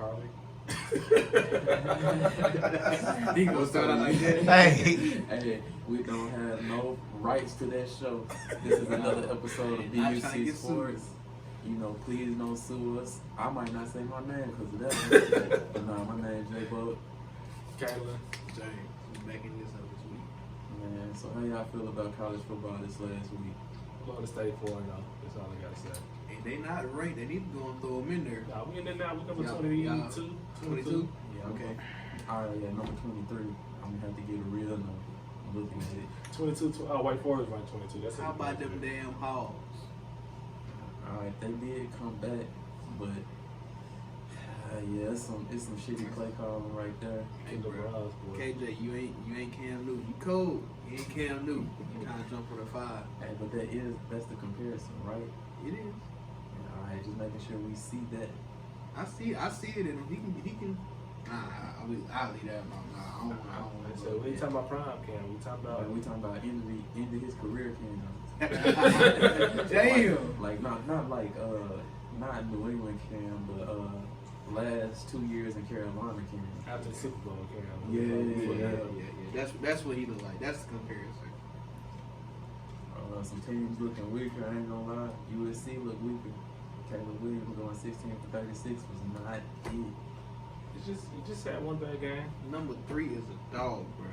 Carly. He gonna start out like that. Hey, we don't have no rights to that show. This is another episode of B.U.C. Sports. You know, please don't sue us. I might not say my name because of that. But nah, my name's J-Bo. Kayla. James, we backing this up this week. Man, so how y'all feel about college football this last week? Florida State 4-0. That's all I gotta say. And they not ranked. They need to go and throw them in there. Nah, we in there now. We number Y'all- 22. 22? Yeah, Okay. All right, yeah, number 23. I'm gonna have to get a real number. I'm looking at it. 22. White Forest ranked 22. That's How about them damn Hogs? Alright, they did come back, but yeah, it's some shitty play calling right there. Hey, bro. KJ, you ain't Cam Newton. You cold. You ain't Cam Newton. You trying to jump for the 5. Hey, but that's the comparison, right? It is. Alright, just making sure we see that. I see it in him. He can. I'll leave that alone. I don't want So we ain't talking about prime Cam. We talking about. We talking about end of his career, Cam. Damn. Like not not New England Cam, but last 2 years in Carolina Cam. After the Super Bowl Cam. Yeah. That's what he look like. That's the comparison. Some teams looking weaker. I ain't gonna lie. U.S.C. look weaker. Caleb Williams going 16 for 36 was not it. You just had one bad game. Number 3 is a dog, bro.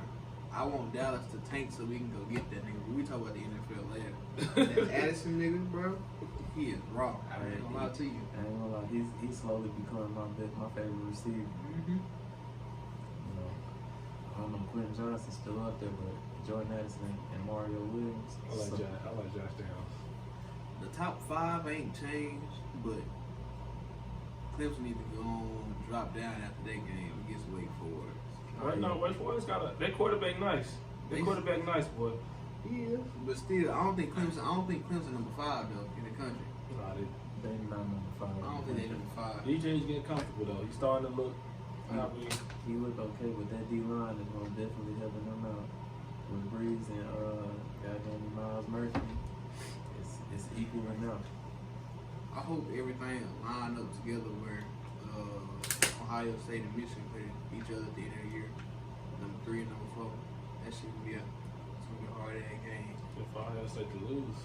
I want Dallas to tank so we can go get that nigga. We talk about the NFL later. That Addison nigga, bro, he is raw. I ain't gonna lie to you. I ain't gonna lie. He's slowly becoming my favorite receiver. Mm-hmm. You know, I don't know, Quentin Johnson's still up there, but Jordan Addison and Mario Williams. I like Josh Downs. The top 5 ain't changed, but Clemson need to go on, drop down after that game against Wake Forest. Right now, Wake Forest their quarterback nice. Their quarterback nice, boy. Yeah, but still, I don't think Clemson number 5 though in the country. Nah, They not number 5. I don't think they number 5. DJ's getting comfortable though. He's starting to look. He looked okay, but that D line is gonna definitely helping him out with Breeze and goddamn Miles Murphy. It's equaling out. I hope everything line up together where Ohio State and Michigan play each other at the end of the year. Number 3 and number 4. That shit gonna be it's gonna be a hard ass game. If Ohio State to lose.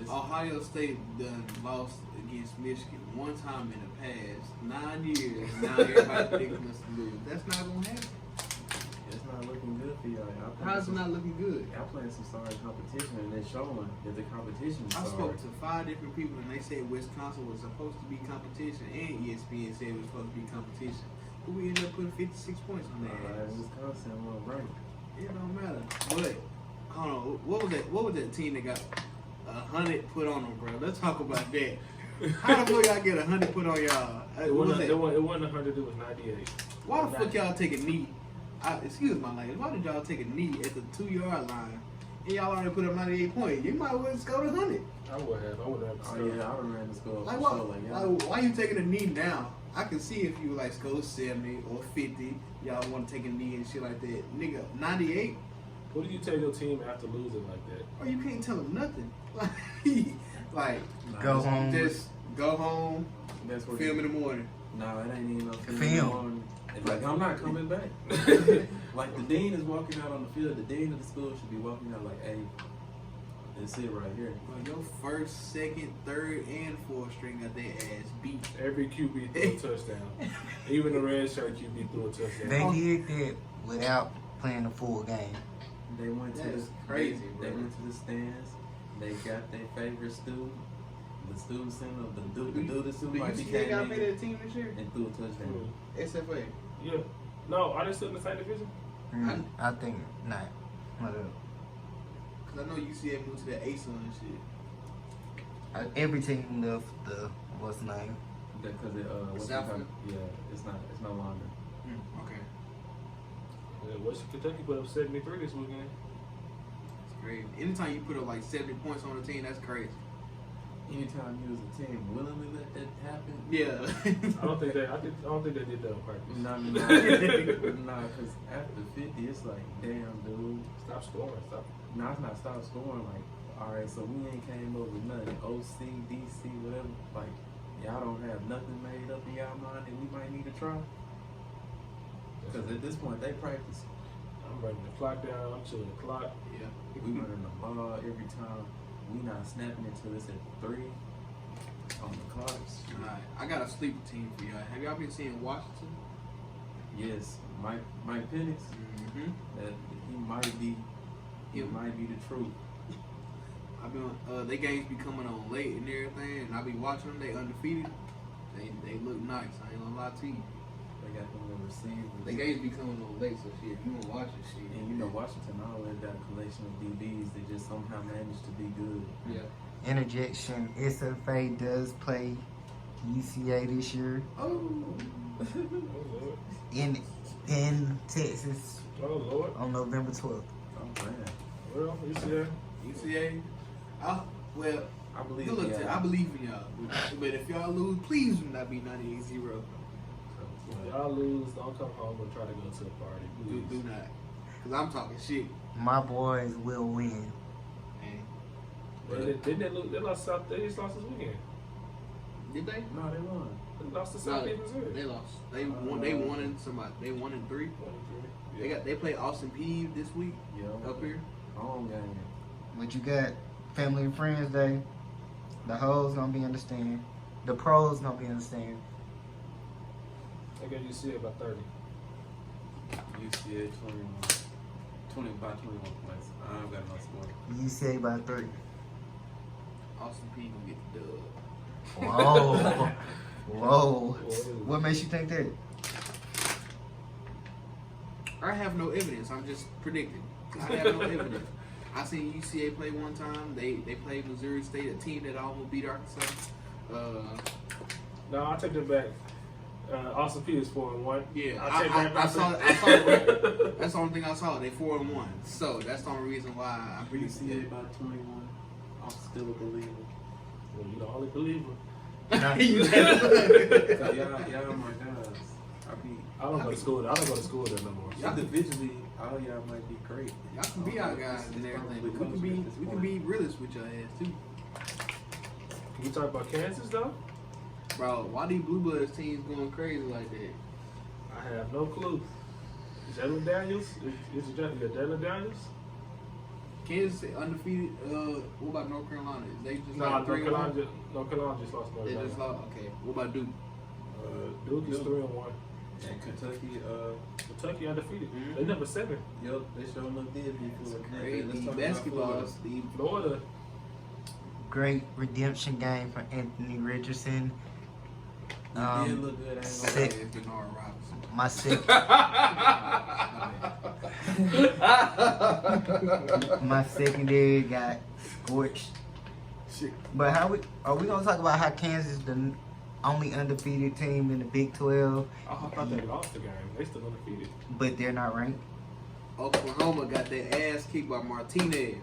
Ohio State done lost against Michigan one time in the past 9 years. Now everybody predicting us to lose. That's not gonna happen. It's not looking good for y'all. How's it not looking good? Y'all playing some sorry competition, and they're showing that the competition is I sorry. spoke to 5 different people, and they said Wisconsin was supposed to be competition, and ESPN said it was supposed to be competition. But we ended up putting 56 points on their ass. Wisconsin won't rank. It don't matter. But hold on, what was that team that got 100 put on them, bro? Let's talk about that. How the fuck y'all get 100 put on y'all? It wasn't 100. It was 98. Why the fuck y'all take a knee? Excuse my language. Why did y'all take a knee at the 2-yard line and y'all already put up 98 points? You might as well just go to 100. I would have. Oh yeah, I would have score. Like why you taking a knee now? I can see if you like score 70 or 50, y'all want to take a knee and shit like that. Nigga, 98. What do you tell your team after losing like that? Or you can't tell them nothing. Like go home. Just go home. That's what film in the morning. No, it ain't even no film. Film. In the morning. It's like I'm not coming back. Like the dean is walking out on the field. The dean of the school should be walking out like, hey, that's it right here. Well, your first, second, third, and fourth string got their ass beat. Every QB threw a touchdown. Even the red shirt QB threw a touchdown. They did that without playing the full game. They went to That's the crazy, They bro. went to the stands. They got their favorite student, the student center, the student like You he see they came got in made that team this year? and threw a touchdown. SFA. Yeah. No, are they still in the same division? I think not. Cause I know UCF moved to that ASUN and shit. Every team left the what's name. Because what's it Southfield? called? Yeah, it's no longer. Okay. Yeah, Western Kentucky put up 73 this weekend. It's crazy. Anytime you put up like 70 points on the team, that's crazy. Anytime you as a team willingly let that happen. Yeah. I don't think they did that on purpose. Nah, because after 50, it's like, damn, dude. Stop scoring. Stop. Nah, it's not stop scoring. Like, all right, so we ain't came up with nothing. OC, DC, whatever. Like, y'all don't have nothing made up in y'all mind that we might need to try? Because at this point, they practice. I'm running the clock down. I'm chilling the clock. Yeah. We running the ball every time. We not snapping until it's at 3 on the clocks. Alright, I got a sleeper team for y'all. Have y'all been seeing Washington? Yes, Mike Penix. Mm-hmm. That he might be the truth. I've been they games be coming on late and everything, and I be watching them. They undefeated. They look nice. I ain't gonna lie to you. They got them little receivers. The games be coming on late, so shit. If you wanna watch this shit, And you know Washington always got a collection of DBs that just somehow manage to be good. yeah. Interjection. SFA does play UCA this year Oh. Oh Lord. in Texas Oh Lord. on November 12th. Oh man, Well, you see that? UCA. Well, I believe good luck yeah. to I believe in y'all. But if y'all lose, please do not be 98-0. If y'all lose, don't come home and try to go to a party. Do Please. not. Cause I'm talking shit. My boys will win. And Didn't they lose? They lost South. They just lost this weekend. did they? No, they won. They lost to No, Southeast Missouri. they lost. They won. They won in somebody. They won in 3. They play Austin Peay this week Yeah. up here. Home game. But you got Family and Friends Day. The hoes gonna be understand. The pros gonna be understand. I guess you see it about 30. UCA 20 by 21 points. I don't got no score. UCA by 3. Austin Peay gonna get the dub. Whoa. Whoa. What makes you think that? I have no evidence. I'm just predicting. I have no evidence. I seen UCA play one time. They played Missouri State, a team that almost beat Arkansas. No, I take that back. Austin Peay is 4-1. Yeah, I take that I back. saw it. That's the only thing I saw. They 4-1. So that's the only reason why I UCA UCA. by 21. I'm still a believer. Well, you the only believer. Cause y'all my guys. I don't go to school. I don't go to school there no more. Individually, all y'all might be great. Y'all can be our guys and everything, but we can be realists with your ass too. Can we talk about Kansas though? Bro, why these Blue Bloods teams going crazy like that? I have no clue. Jalen Daniels? Is it Jalen Daniels? Kansas State undefeated. What about North Carolina? They just No, like North Carolina just lost. They just lost. Okay. What about Duke? Duke is 3-1. And Kentucky, Kentucky undefeated. Mhm. They number 7. yep, they sure look did before. Crazy. Let's talk about Basketball. Florida. Steve. Florida. Great redemption game for Anthony Richardson. He did look good. I ain't Sick. gonna lie. It's Denard Robinson. My my secondary got scorched. Shit. But are we gonna talk about how Kansas is the only undefeated team in the Big 12, I thought they lost the game. They still undefeated. but they're not ranked? Oklahoma got their ass kicked by Martinez.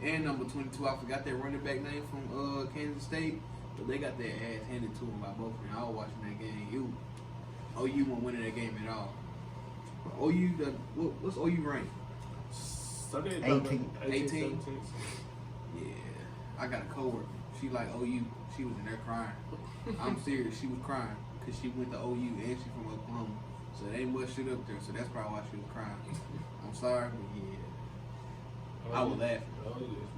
And number 22, I forgot their running back name from Kansas State, but they got their ass handed to them by both of them. I was watching that game. OU won't win that game at all. But what's OU ranked? So they 18. 18. 17. Yeah, I got a coworker. She like OU. She was in there crying. I'm serious. She was crying because she went to OU and she from Oklahoma. So they ain't much shit up there. So that's probably why she was crying. I'm sorry, but yeah, I was laughing.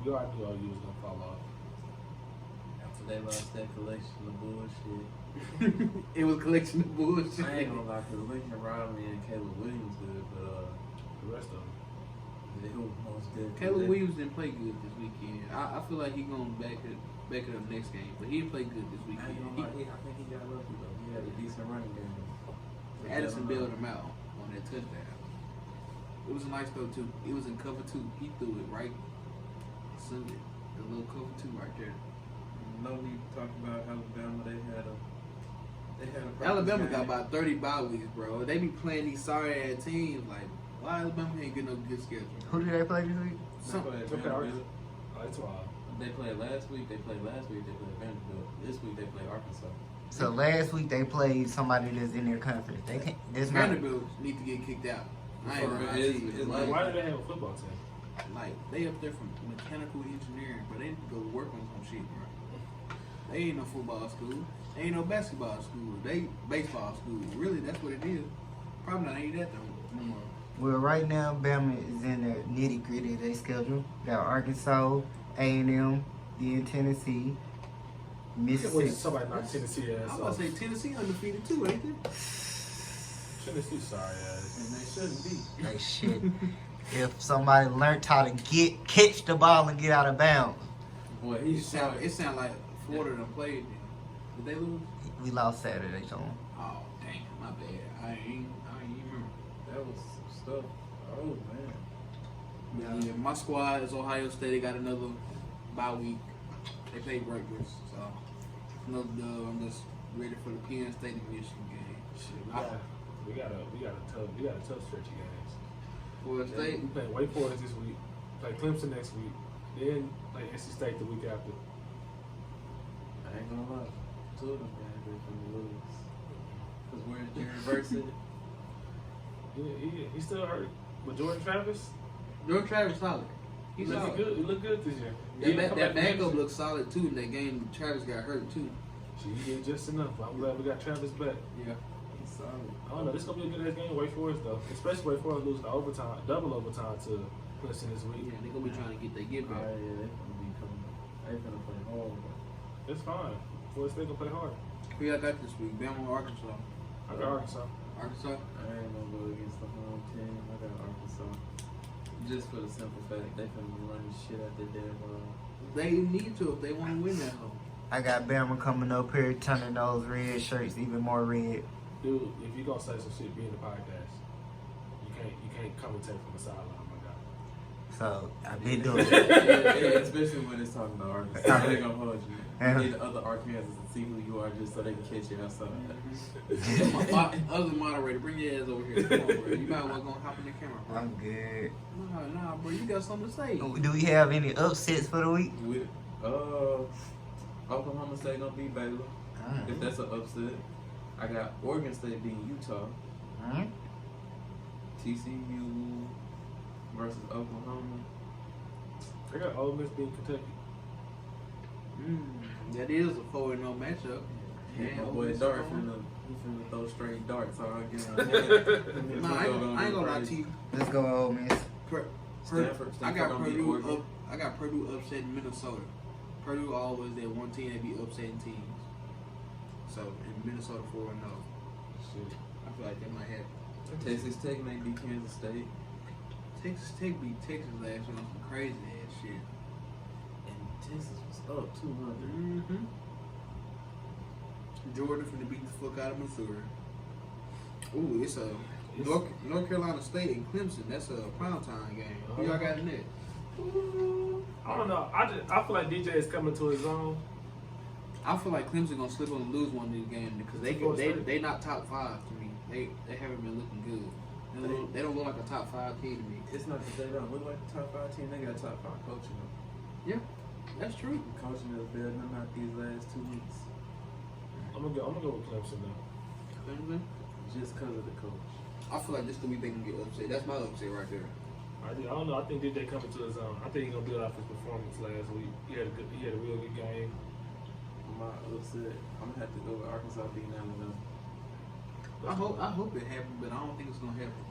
We already knew OU was gonna fall off. After they lost that collection of bullshit. It was a collection of bullshit. I ain't gonna lie, cause Lincoln Riley and Caleb Williams good, but The rest of them. they were most definitely. Caleb Williams didn't play good this weekend. I feel like he gonna back it up next game, but he didn't play good this I ain't weekend. gonna lie, I think he got lucky though. He had a decent running game. Addison bailed him out on that touchdown. It was a nice throw too. It was in cover 2. He threw it right. Sunday, the little cover 2 right there. No need to talk about Alabama. They had a practice Alabama game. got about 30 bye weeks, bro. They be playing these sorry ass teams. Like, why Alabama ain't get no good schedule? Who did they play this week? They Some- played Okay, Vanderbilt. Oh, that's wild. They played last week. They played Vanderbilt. This week they played Arkansas. So last week they played somebody that's in their conference. They can't. That's not. Vanderbilt need to get kicked out. I ain't For gonna lie real, to you. it's Why do they have a football team? Like, they up there from mechanical engineering, but they need to go work on some shit, bro. They ain't no football school. They ain't no basketball school. They baseball school. Really, that's what it is. Probably not ain't that no more. Well, right now, Bama is in the nitty gritty of their schedule. Got Arkansas, A&M, then Tennessee, Mississippi. Somebody knock Tennessee ass I was off. about to say Tennessee undefeated too, ain't they? Tennessee sorry ass. And they shouldn't be. Like shit. If somebody learned how to catch the ball and get out of bounds. Boy, It sound like Florida done played them. Did they lose? We lost Saturday, so. Oh dang, my bad. I ain't remember. That was some stuff. Oh man. Yeah, my squad is Ohio State. They got another bye week. They played Rutgers, so another dub. I'm just ready for the Penn State and Michigan game. Shit, we got a tough stretch of games. Florida We State. play Wake Forest this week. Play Clemson next week. Then play NC State the week after. I ain't gonna lie. Two of them guys are from the lose. Cause where's Jerry Verse He's still hurt. But Jordan Travis, Jordan Travis solid. he He's looked solid. good. He looked good this year. That backup looks solid too. In that game, Travis got hurt too. He did just enough. I'm glad we got Travis back. Yeah. He's solid. I don't know. This gonna be a good ass game. Wake Forest though, especially Wake Forest losing double overtime to Clemson this week. Yeah, they gonna be trying to get their get Oh back. yeah, they gonna be coming. They gonna play hard. It's fine. Forest State gonna play hard. Who y'all got this week? Bama or Arkansas? I got Arkansas. Arkansas. I ain't gonna go against the home team. I got Arkansas. Just for the simple fact they finna run the shit out their damn They need to if they want to win that home. I got Bama coming up here, turning those red shirts even more red. Dude, if you gonna say some shit, be in the podcast. You can't commentate from the sideline, my guy. So I've been doing it. yeah, especially when it's talking about Arkansas. They gonna hold you. Yeah. You need the other Arkansas to see who you are just so they can catch you outside. Other moderator, bring your ass over here. Come on, bro. You might want to hop in the camera, bro. I'm good. Nah, bro. You got something to say. Do we have any upsets for the week? With Oklahoma State gonna beat Baylor. If that's an upset. I got Oregon State beating Utah. TCU versus Oklahoma. I got Ole Miss beating Kentucky. That is a 4-0 matchup. Yeah, my Ole boy Miss Dart Oklahoma. finna throw straight darts all game. Nah, I ain't gonna lie to you. Let's go, Ole Miss. Stanford I got gonna beat Purdue Oregon. up. I got Purdue upsetting Minnesota. Purdue always that one team that be upsetting teams. So in Minnesota 4-0. Shit. I feel like that might happen. Texas Tech may beat Kansas State. Texas Tech beat Texas last year on some crazy ass shit. And Texas was up 200. Mm-hmm. Jordan finna beat the fuck out of Missouri. Ooh, it's a North Carolina State and Clemson. That's a primetime game. Who y'all got in that? I don't know. I feel like DJ is coming to his own. I feel like Clemson gonna slip on and lose one of these games because they not top 5 to me. They haven't been looking good. They don't look like a top 5 team to me. It's not that they don't look like a top 5 team. They got top 5 coaching. Yeah, that's true. Coaching is better than not these last 2 weeks. I'm gonna go with Clemson though. Clemson. Just because of the coach. I feel like this the week they can get upset. That's my upset right there. I don't know. I think DJ coming to his own. I think he's gonna build off his performance last week. He had a real good game. My upset, I'm gonna have to go with Arkansas beating Alabama. I hope it happens, but I don't think it's gonna happen.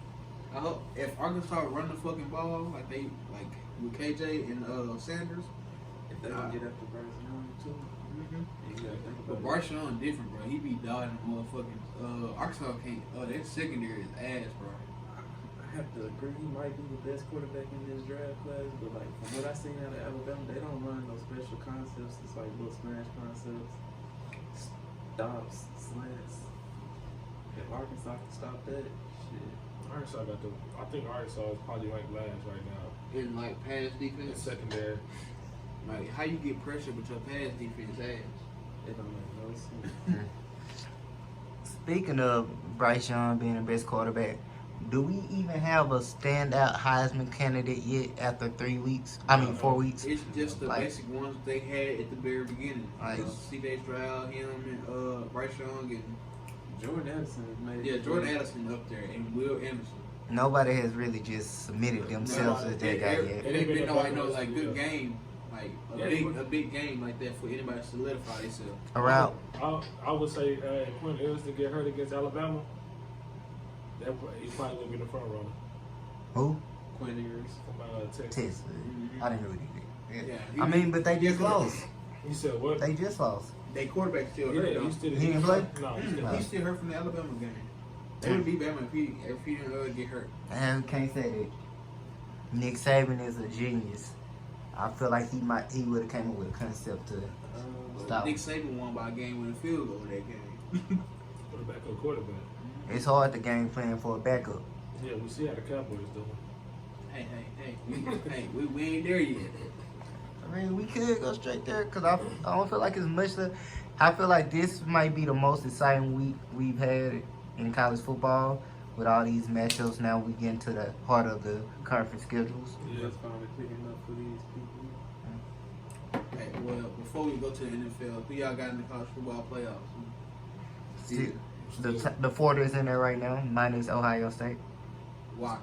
I hope if Arkansas run the fucking ball like with KJ and Sanders. If they don't get after Bryce Young too, you gotta think But about Bryce Young different, bro. He be dodging motherfucking. Arkansas can't. Their secondary is ass, bro. I have to agree. He might be the best quarterback in this draft class, but like from what I seen out of Alabama, they don't run no special concepts. It's like little smash concepts, stops, slants. If Arkansas can stop that, shit. Arkansas I think Arkansas is probably ranked last right now. In like pass In defense, secondary. like how you get pressure with your pass defense ass. It don't make no sense. Speaking of Bryce Young being the best quarterback, do we even have a standout Heisman candidate yet after 4 weeks? It's just the Like- basic ones they had at the very beginning. Like- C.J. Stroud, him, and Bryce Young, and Jordan Addison has made Jordan Addison up there, and Will Anderson. Nobody has really just submitted themselves as that guy yet. It ain't been nobody know like good game. Like Yeah, a big game like that for anybody to solidify themselves. Around. I would say Quentin Evans to get hurt against Alabama. He probably would be the front runner Who? Quinn Ewers. from Texas. Texas. I didn't know what he did. Yeah, I mean, but they just lost. He said what? They just lost. They quarterback still hurt. Yeah, though. he still. He didn't play? No, he still. He's still hurt from the Alabama game. They would be Bama if he didn't get hurt. And can't say that. Nick Saban is a genius. I feel like he would have came up with a concept to stop. Nick Saban won by a game with a field goal that game. Put a backup quarterback. It's hard to game plan for a backup. Yeah, we see how the Cowboys doing. Hey, we ain't there yet. I mean, we could go straight there because I don't feel like it's much. I feel like this might be the most exciting week we've had in college football with all these matchups. Now we get into the heart of the conference schedules. Yeah. It's finally picking up for these people. Hey, well, before we go to the NFL, who y'all got in the college football playoffs? See, the Florida is in there right now, minus Ohio State. Why?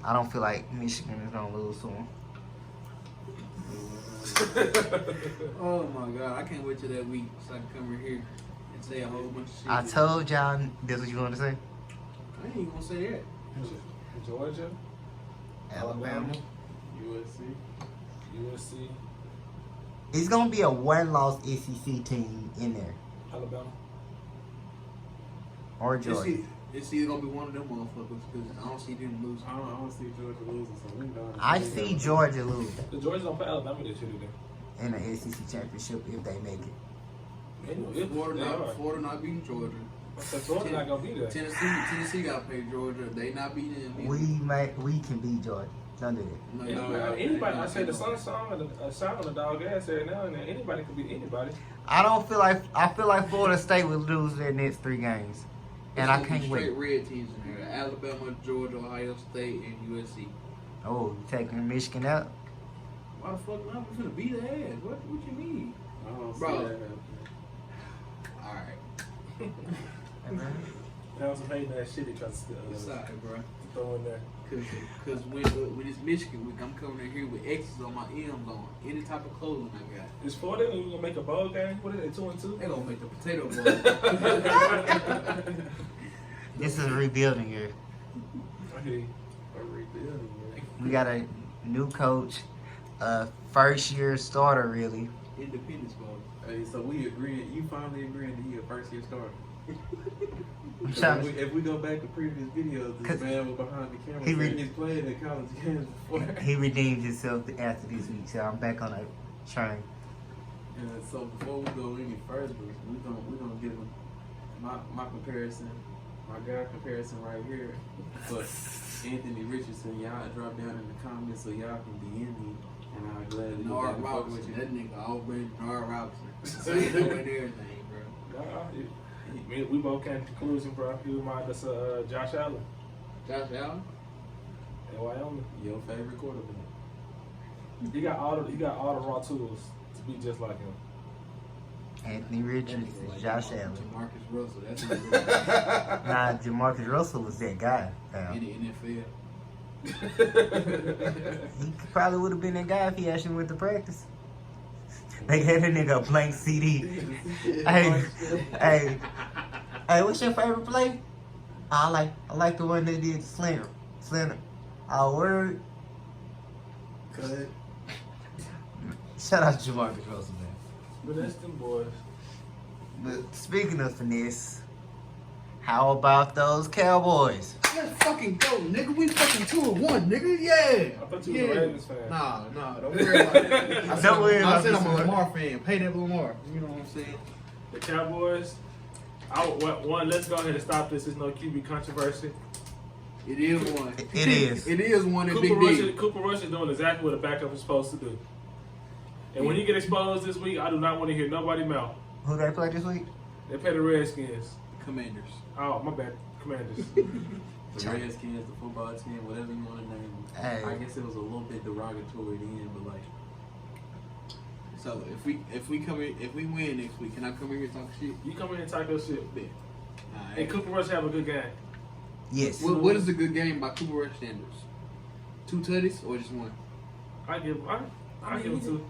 I don't feel like Michigan is gonna lose to them. Oh my God, I can't wait till that week so I can come in here and say a whole bunch of shit. I told y'all this what you want to say. I ain't even gonna say that. Georgia, Alabama. USC. USC, It's gonna be a one-loss SEC team in there, Alabama. or Georgia. It's either gonna be one of them motherfuckers because I don't see them losing. I don't see Georgia losing, so we done. I see Georgia lose The Georgia don't play Alabama this year, do they? in the SEC championship if they make it. Florida not beating Georgia. Florida not gonna be there. Tennessee got to play Georgia. They not beating them. We can beat Georgia. Don't do that. No, Anybody, I say the sun song and a shot on the dog ass every now and then. Anybody could beat anybody. I feel like Florida State will lose their next 3 games, and I can't wait. Straight red teams in there: Alabama, Georgia, Ohio State, and USC. Oh, you taking Michigan out? Why the fuck not? We're gonna beat their ass. What you mean? I don't see Bro. that happening. All right. That was some hating that shit he tried to Sorry, bro. throw in there. Cause when it's Michigan week, I'm coming in here with X's on my M's on any type of clothing I got. Is Florida gonna make a bowl game? What is it, 2-2? They gonna make the potato bowl. This is a rebuilding year. I hear you. A rebuilding, man. We got a new coach, first year starter really. Independence Bowl. Hey, so we agreeing. You finally agreeing that he a first year starter. I'm So trying- if we go back to previous videos, this 'Cause man was behind the camera. he saying he's played in college games before. He redeemed himself after this week, so I'm back on a train. And so before we go any further, we gonna give him my comparison, my guy comparison right here. But Anthony Richardson, y'all drop down in the comments so y'all can DM me, and I'll gladly get Nard back and fuck Robinson. with you. That nigga already Nard Robinson. Same doing everything, bro. We both came to the conclusion, bro. He reminded us of Josh Allen Josh Allen. in Wyoming. Your favorite quarterback. He got all the raw tools to be just like him. Anthony Richards, Josh Allen. Marcus Russell. That's what Nah, Jamarcus Russell was that guy. in the NFL. He probably would have been that guy if he actually went to practice. They had a nigga a blank CD. Hey, what's your favorite play? I like the one they did Slender. Word. Cut. Shout out to Jamarcus Russell, man. But that's them boys. But speaking of finesse, how about those Cowboys? Let's fucking go, nigga. We fucking 2-1, nigga. Yeah. I thought you was a Ravens fan. Nah. Don't worry about it. Don't worry I about said this I'm a one. Lamar fan. Pay that Lamar. You know what I'm saying? The Cowboys. Let's go ahead and stop this. There's no QB controversy. It is one. It is. It is one in Big D. Cooper Rush is doing exactly what a backup is supposed to do. And when he get exposed this week, I do not want to hear nobody mouth. Who they play this week? They play the Redskins. Commanders. Oh, my bad. Commanders. The Redskins, the football team, whatever you want to name them. Hey. I guess it was a little bit derogatory then, but like. So if we win next week, can I come in here and talk shit? You come in and talk your shit. Alright. And Cooper Rush have a good game. Yes. What is a good game by Cooper Rush standards? 2 tutties or just one? I I give him two.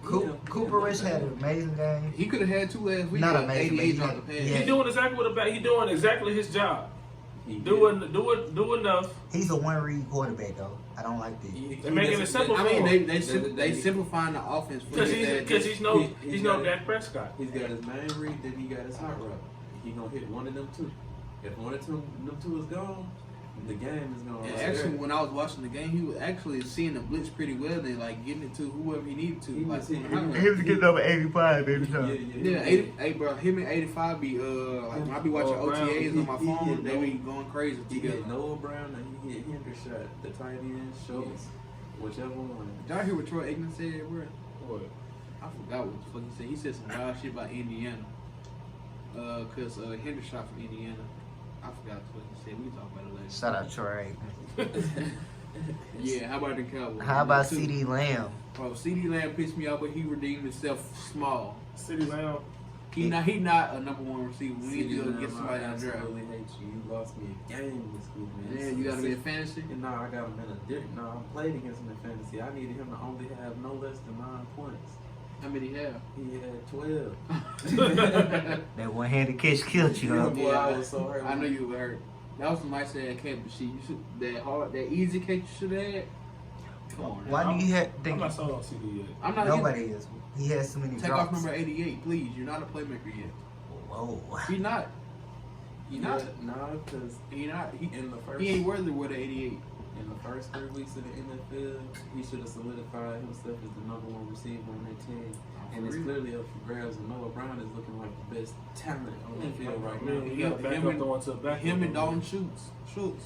Cooper Rush had an amazing game. He could have had 2 last week. Not but amazing, 88 but dropped he the had- pass. yeah. He doing exactly what he doing exactly his job. Do enough. He's a one-read quarterback, though. I don't like that. They're making it simple I for mean, him. they simplifying the offense for Because he's no got- Dak Prescott. He's got his main read, then he got his hot route. He gonna hit one of them two. If one of them two is gone, the game is gonna. And actually, when I was watching the game, he was actually seeing the blitz pretty well and like getting it to whoever he needed to. He was hitting- He was getting over 85 every time. Yeah, 80, bro, him and 85 be like when I be watching OTAs on my phone, they be going crazy He together. hit Noah Brown and he hit Hendershot, the tight end, Schultz, whichever one. Did y'all hear what Troy Aikman said, bro? What? I forgot what the fuck he said. He said some wild shit about Indiana. Cause Hendershot from Indiana. I forgot what he said. We can talk about it later. Shout out Troy. Yeah, how about the Cowboys? How about Two. CD Lamb? Bro, CD Lamb pissed me off, but he redeemed himself small. City Lamb. He not a number one receiver. We need to go get somebody out there. I absolutely hate you. You lost me a game this week, man. Yeah, you gotta be in fantasy. No, I got him in a different. No, I played against him in fantasy. I needed him to only have no less than 9 points. How many have? He had 12. That one-handed catch killed you, huh? Boy, I was so hurt. I know you were hurt. That was a nice ass catch, but you should that easy catch you should have had. Come on. Why do you have? I'm not sold on CD yet. I'm not. Nobody is. He has too many Take drops. off number 88, please. You're not a playmaker yet. Whoa. He not. He not. No, because He not. He in the first he ain't worthy with an 88. in the first 3 weeks of the NFL, he should have solidified himself as the number 1 receiver on that team. And it's clearly up for grabs. And Noah Brown is looking like the best talent on the field right now. He got back up throwing to the back. Him and Dalton Schultz.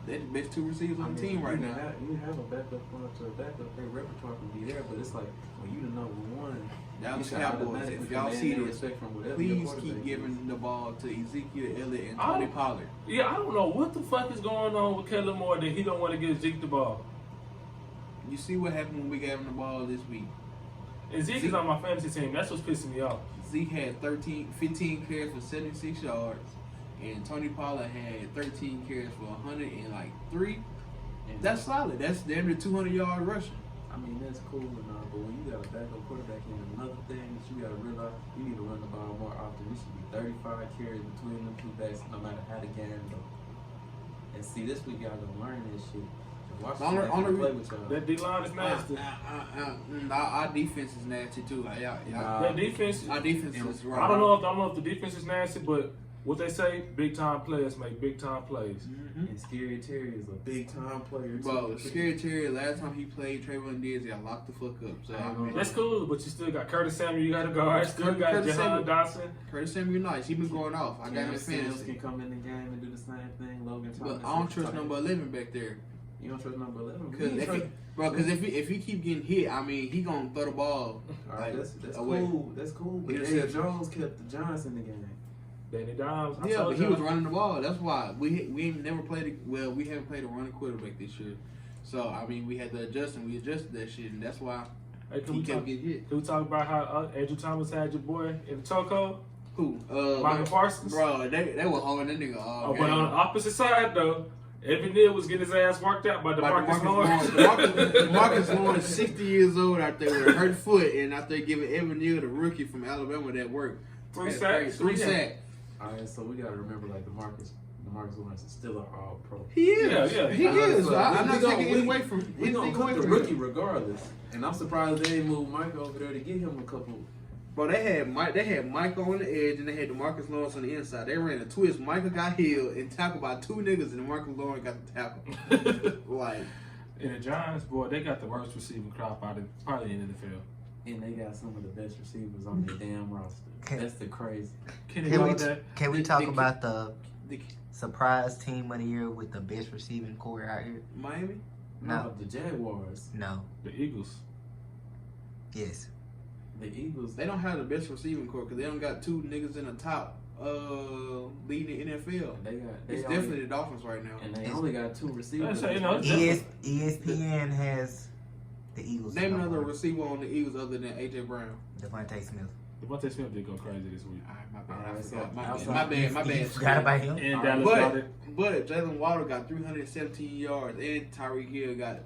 They're the best 2 receivers on the team right now. You have a backup going to a backup. Their repertoire can be there, but it's like when you the number 1. Dallas you should Cowboys. automatically If y'all command see their this, respect from whatever your please quarterback keep is. giving the ball to Ezekiel Elliott and Tony Pollard. Yeah, I don't know what the fuck is going on with Kellen Moore that he don't want to give Zeke the ball. You see what happened when we gave him the ball this week. And Zeke is on my fantasy team. That's what's pissing me off. Zeke had 15 carries for 76 yards, and Tony Pollard had 13 carries for 103. And That's solid. That's damn near 200-yard rushing. I mean, that's cool and all, but when you got a backup quarterback in, another thing that you got to realize, you need to run the ball more often. It should be 35 carries between them 2 backs, no matter how the game goes. And see, this week y'all gonna learn this shit. Washington ain't gonna play with y'all. That D-line is nasty. Our defense is nasty too. That defense, Our defense is right. I don't know if the defense is nasty, but what they say, big time players make big time plays. Mm-hmm. And Scary Terry is a big time player too. Bro, Scary Terry, last time he played, Trayvon Diggs got locked the fuck up. So I mean, That's cool, but you still got Curtis Samuel, you got to guard. Still got Curtis Jahan Samuel. Dawson. Curtis Samuel nice. He been going off. I got him in Sales fantasy. can come in the game and do the same thing. Logan Thomas. But I don't trust number 11 back there. You don't trust number 11? Because if he keep getting hit, I mean, he gonna throw the ball. All right, like, that's away. cool. That's cool. But Yeah, Daniel yeah. Jones kept the Giants in the game. Danny Dimes. I Yeah, told but he y'all. was running the ball. That's why we ain't never played. We haven't played a running quarterback this year. So I mean, we had to adjust, and we adjusted that shit, and that's why Hey, can he we kept talk? getting hit. Can we talk about how Andrew Thomas had your boy in the chokehold? Who? Michael Parsons. Bro, they were holding that nigga all Oh, but on the opposite side though, Evan Neal was getting his ass worked out by DeMarcus Lawrence. Marcus Lawrence, 60 years old out there with a hurt foot, and out there giving Evan Neal, the rookie from Alabama, that work. 3 That's sacks. crazy. 3 sacks. All right, so we gotta remember like DeMarcus Lawrence is still an All-Pro. He is. Yeah, He is. So I'm not we taking gonna- it away from We gonna anything cut away the from rookie him. regardless, and I'm surprised they didn't move Mike over there to get him a couple. Bro, they had Mike on the edge, and they had DeMarcus Lawrence on the inside. They ran a twist. Michael got healed and tackled by 2 niggas, and DeMarcus Lawrence got the tackle. Like, And the Giants, boy, they got the worst receiving crop out of probably in the NFL. And they got some of the best receivers on their damn roster. That's the crazy. Kenny Can we Golladay. can we talk They- about the the surprise team of the year with the best receiving core out here? Miami? No. The Jaguars, No. The Eagles. Yes. the Eagles. They don't have the best receiving core because they don't got 2 niggas in the top leading the NFL. It's definitely the Dolphins right now. And they only got 2 receivers. That's, you know, ESPN has the Eagles. Name number another one. receiver on the Eagles other than A.J. Brown. Devontae Smith. Devontae Smith did go crazy this week. All right, my bad. All right, I forgot. so My outside- bad. My You bad. forgot about him? And All right, Dallas got it. But Jalen Waddle got 317 yards, and Tyreek Hill got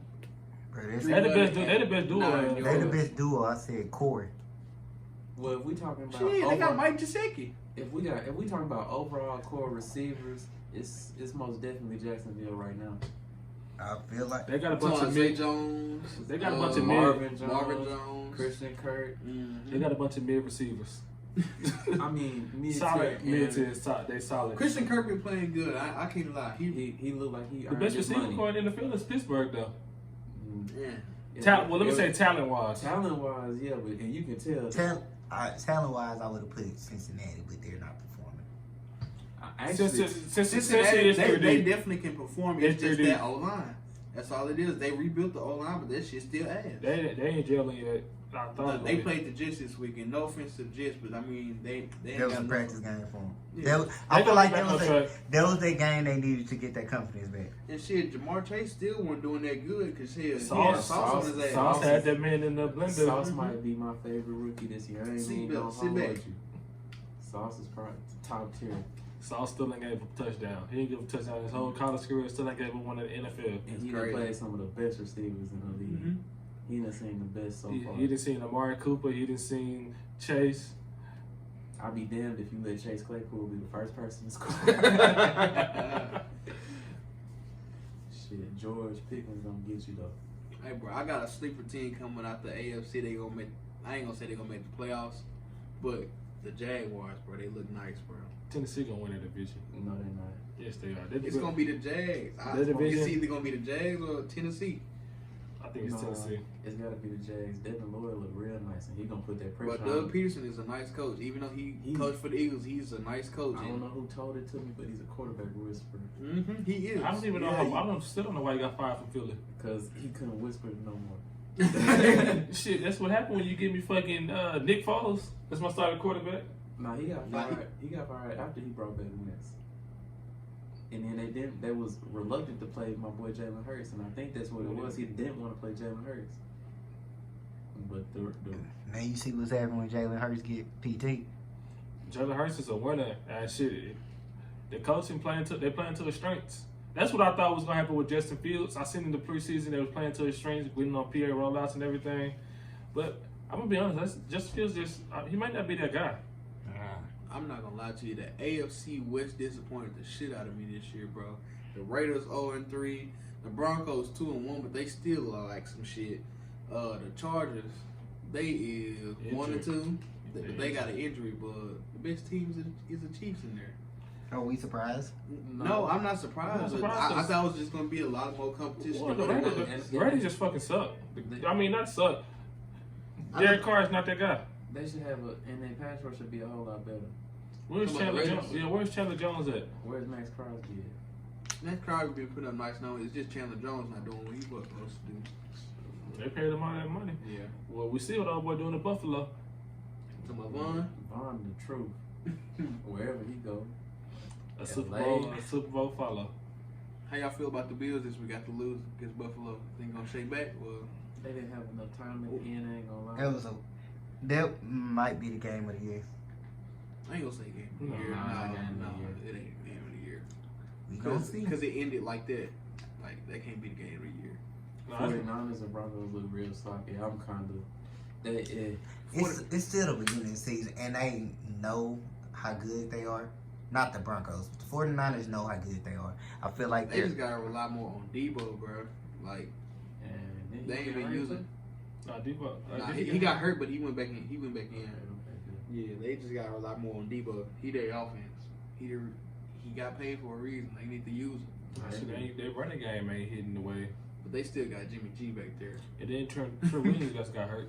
They the best duo. They the best duo. They the best duo. I said Corey. Well, if we talking about Shit, they got Mike Gesicki. if we talking about overall core receivers, it's most definitely Jacksonville right now. I feel like they got a bunch of Zay Jones. They got a bunch of Marvin Jones, Christian Kirk. Mm-hmm. They got a bunch of mid receivers. I mean, Solid mid to they solid. Christian Kirk been playing good. I can't lie. He looked like he The earned best his receiver money. core in the field is Pittsburgh though. Yeah. Let me say talent wise. Talent wise, yeah, but and you can tell. talent wise, I would have put Cincinnati, but they're not performing. Cincinnati, they definitely can perform. It's just 3D. that O line. That's all it is. They rebuilt the O line, but that shit still ass. They ain't gelling yet. I thought They played the Jets this weekend. No offense to the Jets, but I mean they That was a practice game for them. Yeah. I feel like that was their game they needed to get that confidence back. And shit, Jamar Chase still wasn't doing that good because he had Sauce on his ass. Sauce had that man in the blender. Sauce might be my favorite rookie this year. I ain't even gonna hold you. Sauce is probably top tier. Sauce still ain't gave a touchdown. He didn't give a touchdown his whole college career. Still ain't gave him one in the NFL. And he done played some of the best receivers in the league. Mm-hmm. He done seen the best so far. He done seen Amari Cooper. He done seen Chase. I'd be damned if you let Chase Claypool be the first person to score. Shit, George Pickens gonna get you though. Hey bro, I got a sleeper team coming out the AFC. They gonna make. I ain't gonna say they gonna make the playoffs, but the Jaguars, bro, they look nice, bro. Tennessee gonna win that division. No, they're not. Yes, they are. It's gonna be the Jags. It's either gonna be the Jags or Tennessee. I think it's Tennessee. It's gotta be the Jags. Devin Lloyd look real nice, and he gonna put that pressure But on. Doug Peterson is a nice coach. Even though he coached for the Eagles, he's a nice coach. I don't know who told it to me, but he's a quarterback whisperer. Mm-hmm, he is. I don't even know how. Still don't know why he got fired from Philly. Because he couldn't whisper it no more. Shit, that's what happened when you give me fucking Nick Foles. That's my starting quarterback. No, he got fired. He got fired after he brought back Wentz. And then they was reluctant to play my boy Jalen Hurts, and I think that's what it was. He didn't want to play Jalen Hurts. But now you see what's happening when Jalen Hurts get PT. Jalen Hurts is a winner, and shit. The coaching playing to his strengths. That's what I thought was gonna happen with Justin Fields. I seen in the preseason they was playing to his strengths, winning on PA rollouts and everything. But I'm gonna be honest, Justin Fields he might not be that guy. I'm not gonna lie to you. The AFC West disappointed the shit out of me this year, bro. The Raiders 0-3, the Broncos 2-1, but they still are like some shit. The Chargers, they is 1-2. They got an injury, but the best team is the Chiefs in there. Are we surprised? No, I'm not surprised. I thought it was just gonna be a lot more competition. Well, the Raiders just fucking suck. I mean, not suck. Derek Carr is not that guy. they should have and their pass rush should be a whole lot better. Where's Chandler Jones? Yeah, where's Chandler Jones at? Where's Max Crosby at? Max Crosby been putting up nice numbers. It's just Chandler Jones not doing what he was supposed to do. They paid him all that money. Yeah. Well, we see what our boy doing in Buffalo. To my Vaughn. Vaughn, the truth. Wherever he go. A Super Bowl follow. How y'all feel about the Bills this week after lose against Buffalo? Think gonna shake back? Well, They didn't have enough time at the end. I ain't gonna lie. That might be the game of the year. I ain't gonna say game of the No, year. no, No, game it ain't game of the year. We gonna see. Because it ended like that. Like, that can't be the game of the year. 49ers and Broncos look real sloppy. I'm kind of. It's still the beginning of the season, and they know how good they are. Not the Broncos. The 49ers know how good they are. I feel like They just gotta rely more on Debo, bro. Like, And they ain't been using. Nah, Debo. He got hurt, but he went back in. Okay, Yeah, they just gotta rely more on Debo. He their offense. He got paid for a reason. They need to use him. Their running game ain't hitting the way. But they still got Jimmy G back there. And then Trent Williams just got hurt.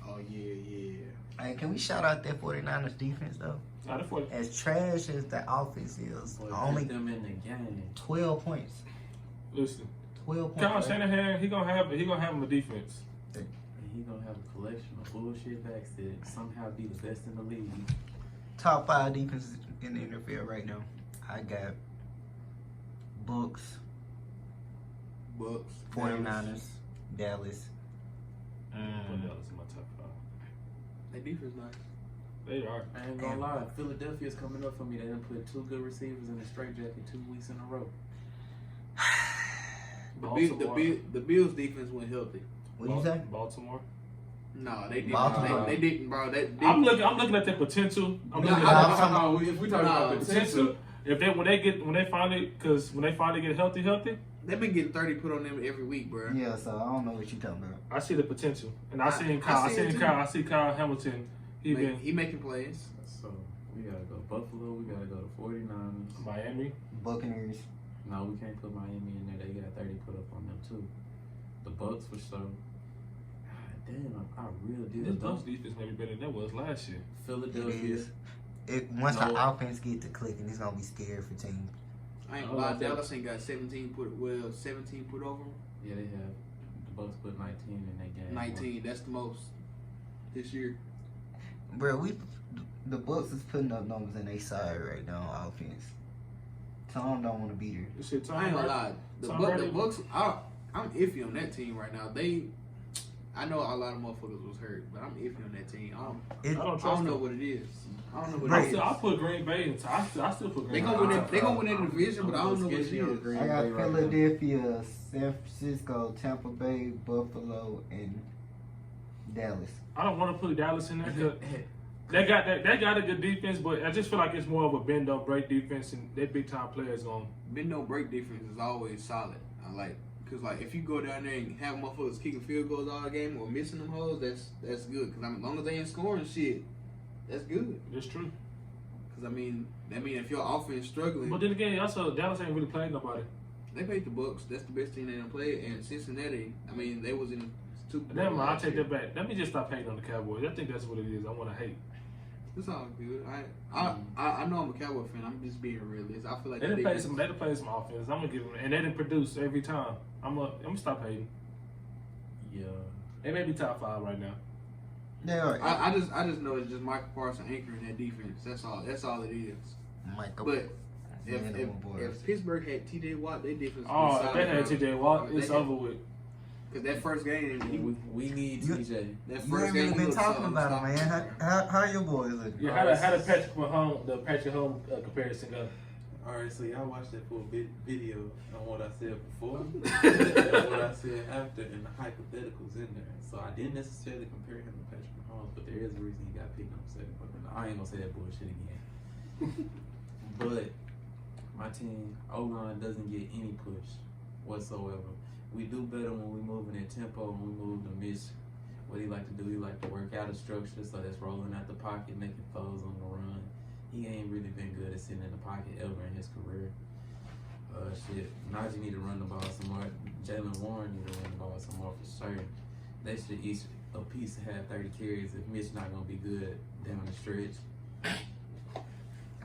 Oh yeah. Hey, can we shout out that 49ers defense though? Nah, the 40. As trash as the offense is, Well, only them in the game. 12 points. Listen, 12 Kyle points. Shanahan, he gonna have him a defense. And he gonna have a collection of bullshit backs that somehow be the best in the league. Top 5 defenses in the NFL right now. I got Bucks, 49ers, Dallas. Put Dallas in my top 5. They defense nice. They are. I ain't gonna lie, Philadelphia's coming up for me. They done put 2 good receivers in the straight jacket 2 weeks in a row. Baltimore. The Bills defense went healthy. What do you say? Baltimore. No, they didn't. Baltimore. They didn't, bro. I'm looking at their potential. I'm looking If we talk about potential, if they when they finally get healthy, They've been getting 30 put on them every week, bro. Yeah, so I don't know what you talking about. I see the potential, and I see Kyle Hamilton. He making plays. so we gotta go Buffalo. We gotta go to 49ers. Miami. Buccaneers. No, we can't put Miami in there. They got 30 put up on them too. The Bucks for sure. God damn, I really did. This Bucks defense may be better than that was last year. Philadelphia. Once the offense get to clicking, it's gonna be scary for teams. I ain't gonna lie, Dallas ain't got 17 put over them. Yeah, they have. The Bucks put 19 in that game. 19, that's the most this year. Bro, the Bucks is putting up numbers in their side right now on offense. Tom don't want to be there. This shit, I ain't gonna lie, the Bucks. I'm iffy on that team right now. I know a lot of motherfuckers was hurt, but I'm iffy on that team. I don't know what it is. I don't know what it is. I put Green Bay. I still put Green Bay. They gonna win that division, but I don't know what it is. I got Philadelphia, San Francisco, Tampa Bay, Buffalo, and Dallas. I don't want to put Dallas in there because they got a good defense, but I just feel like it's more of a bend don't break defense, and their big time players on. Bend don't break defense is always solid. I like. Cause like if you go down there and have motherfuckers kicking field goals all game or missing them hoes, that's good. Cause as long as they ain't scoring shit, that's good. That's true. Cause I mean if your offense struggling, But then again, also Dallas ain't really played nobody. they played the Bucks. That's the best team they done played. And Cincinnati, I mean they was in Super Bowl. Never mind, I take that back. Let me just stop hating on the Cowboys. I think that's what it is. I want to hate. It's all good. I know I'm a Cowboy fan. I'm just being realist. I feel like They done played some offense. I'm gonna give them, and they didn't produce every time. I'm gonna stop hating. Yeah. They may be top 5 right now. They are. I just know it's just Michael Parsons anchoring that defense. That's all it is. Michael. But if Pittsburgh had T.J. Watt, their defense. Oh, if they had T.J. Watt, it's over with. Cause that first game, we need TJ. That You first ain't game, really been talking about him, man. How your boys looking? Yeah, how did Patrick Mahomes comparison go? Alright, so y'all watched that full video on what I said before and what I said after, and the hypotheticals in there. So I didn't necessarily compare him to Patrick Mahomes, but there is a reason he got picked on second. I ain't gonna say that bullshit again. But my team, O-line doesn't get any push whatsoever. We do better when we move in that tempo, when we move the miss. What he like to do, he like to work out a structure, so that's rolling out the pocket, making throws on the run. He ain't really been good at sitting in the pocket ever in his career. Najee need to run the ball some more. Jalen Warren need to run the ball some more for certain. They should each a piece have 30 carries if Mitch not gonna be good down the stretch.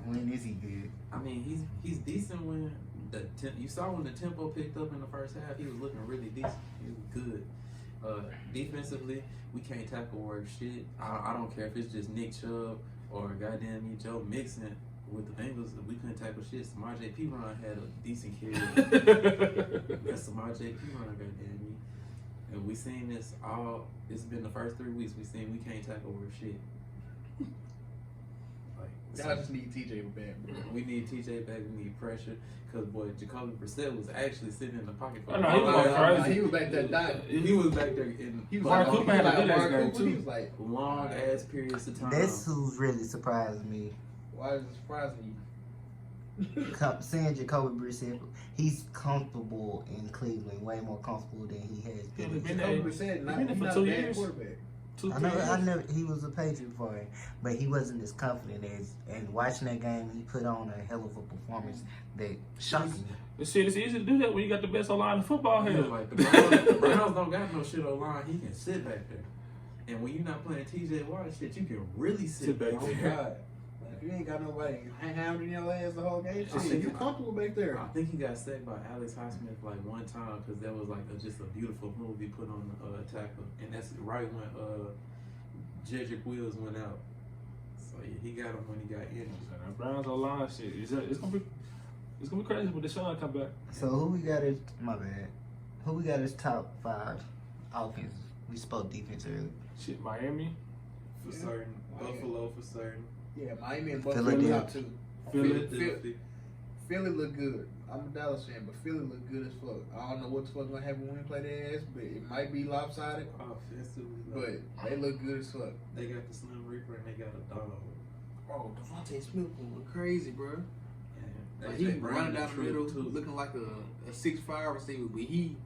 When is he good? I mean, he's decent when you saw when the tempo picked up in the first half. He was looking really decent. He was good. Defensively, we can't tackle worth shit. I don't care if it's just Nick Chubb or goddamn me Joe Mixon with the Bengals. We couldn't tackle shit. Samar J.P. Ron had a decent carry. That's Samar J.P. Ron, goddamn me. And we seen this all. It's been the first 3 weeks. We seen we can't tackle worth shit. I just need TJ back, bro. We need TJ back. We need pressure. Because, boy, Jacoby Brissett was actually sitting in the pocket for He was back there dying. He was back there. Mark Cooper had a good ass game, too. He was like, long-ass periods of time. That's who's really surprised me. why is it surprising you? Seeing Jacoby Brissett, he's comfortable in Cleveland, way more comfortable than he has been. Jacoby Brissett, not been there for a 2 bad years. quarterback. I never. He was a Patriot for him, but he wasn't as confident as. And watching that game, he put on a hell of a performance that shocked me. It's easy to do that when you got the best O-line in football here. Like the Browns don't got no shit O-line. He can sit back there. And when you're not playing TJ Watt shit, you can really sit back Oh there. God. If you ain't got nobody hounding your ass the whole game, I shit, think- you comfortable back there. I think he got sacked by Alex Highsmith like one time because that was like just a beautiful move he put on the tackle, and that's right when Jedrick Wills went out. So yeah, he got him when he got injured. Browns O-line shit. It's gonna be crazy when Deshaun come back. So who we got as my bad? Who we got as top 5 offenses? We spoke defense earlier. Shit, Miami, For certain, Buffalo for certain. Yeah, Miami and Buffalo Philadelphia. top 2. Philadelphia. Philly look good. I'm a Dallas fan, but Philly look good as fuck. I don't know what the fuck gonna happen when we play their ass, but it might be lopsided. Offensively, But they look good as fuck. they got the Slim Reaper and they got a dog. Oh, Devontae Smith look crazy, bro. And Like he running down the middle, looking like a 6'5" receiver, but he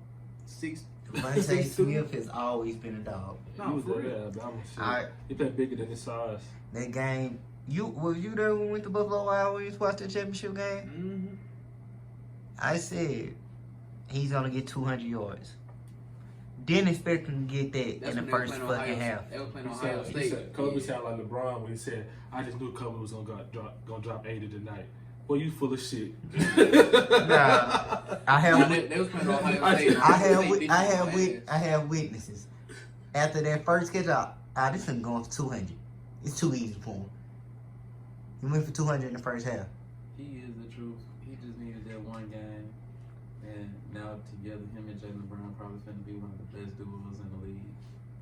6'. Devontae Smith has always been a dog. No, he was for there, real. Alabama shit. Alright. He played bigger than his size. That game, was you there when we went to Buffalo Wild Wings watch the championship game? Mm-hmm. I said he's gonna get 200 yards. Didn't expect him to get that in the first fucking half. They were playing He Ohio said, State. Kobe sounded like LeBron when he said, "I just knew Kobe was gonna drop 80 tonight." Boy, you full of shit. Nah, I have They was playing Ohio State. I have witnesses. After that first catch, this is going for 200. It's too easy for him. He went for 200 in the first half. He is the truth. He just needed that one game, and now together, him and Jaylen Brown probably finna be one of the best duos in the league.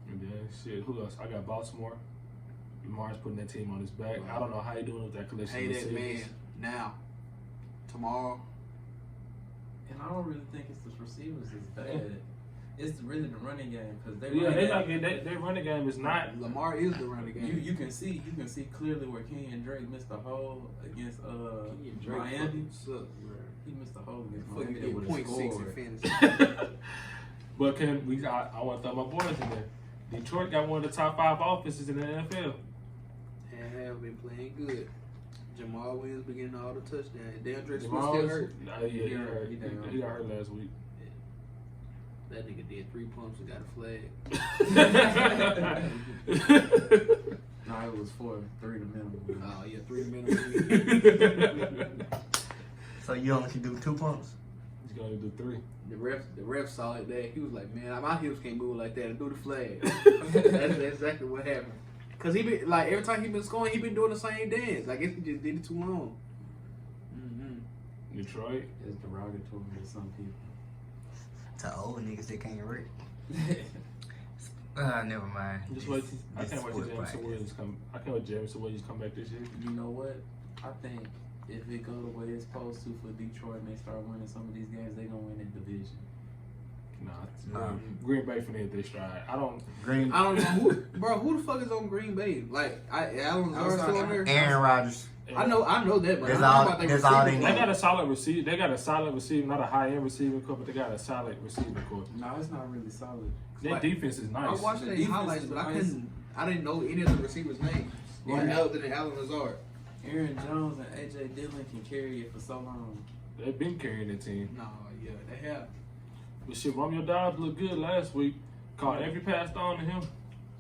And then shit, who else? I got Baltimore. Lamar's putting that team on his back. I don't know how he doing with that collection. Pay of that man receivers. now. Tomorrow. And I don't really think it's the receivers is bad. It's really the running game because they Their running game is not. Lamar is the running game. you can see clearly where Kenyon Drake missed a hole against Miami. fucking suck, bro. He missed a hole against Fucking Miami. get That would have 0.6 scored. in fantasy. But I want to throw my boys in there. Detroit got one of the top 5 offenses in the NFL. And have been playing good. Jamal Williams been getting all the touchdowns. Damn, Drake Smith Jamal still hurt. Yeah, he hurt. He got hurt last week. That nigga did 3 pumps and got a flag. No, it was 3 to minimum. Oh yeah, 3 minutes. So you only can do 2 pumps? He's going to do 3. The ref saw it there. He was like, "Man, my hips can't move like that. And do the flag." That's exactly what happened. Cause he been like every time he been scoring, he been doing the same dance. I guess he just did it too long. Detroit. It's derogatory to some people. To old niggas that can't read. Never mind. Just wait. I This can't wait till sport Jameson practice. Williams come. I can't wait till Jameson Williams come back this year. You know what? I think if it go the way it's supposed to for Detroit and they start winning some of these games, they gonna win the division. Nah. Green Bay finna hit their stride. I don't know who the fuck is on Green Bay. Like Alan Lazard still on there. Aaron Rodgers. I know that, but That's I'm all- talking about their that's all they receivers. They got a solid receiver. They got a solid receiver, not a high end receiving core, but they got a solid receiving core. No, it's not really solid. Their defense is I nice. watched The their defense highlights, is but nice. I didn't know any of the receivers' names. Right. Other than Alan Lazard. Aaron Jones and AJ Dillon can carry it for so long. They've been carrying the team. No, yeah, they have. But shit, Romeo Dobbs looked good last week. Caught every pass thrown to him.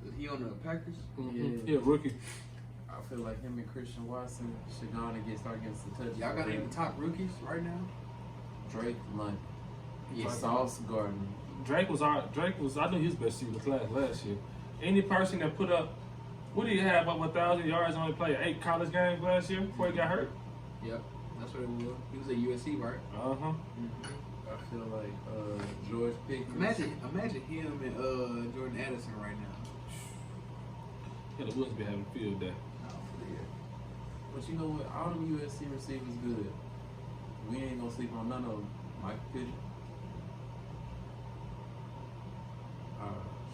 Is he on the Packers? Mm-hmm. Yeah. Yeah, rookie. I feel like him and Christian Watson should go on and start getting some touches. Y'all got any top rookies right now? Drake London. Yes. Sauce Gardner. Drake was. I knew he was best receiver class last year. Any person that put up, what did he have over 1,000 yards? Only played 8 college games last year before he got hurt. Yep, that's what it was. He was at USC, right? Uh huh. I feel like George Pickens. Imagine him and Jordan Addison right now. Yeah, the Woods be having a field day. No, for real. But you know what? All them USC receivers good. We ain't gonna sleep on none of them. Michael Pittman.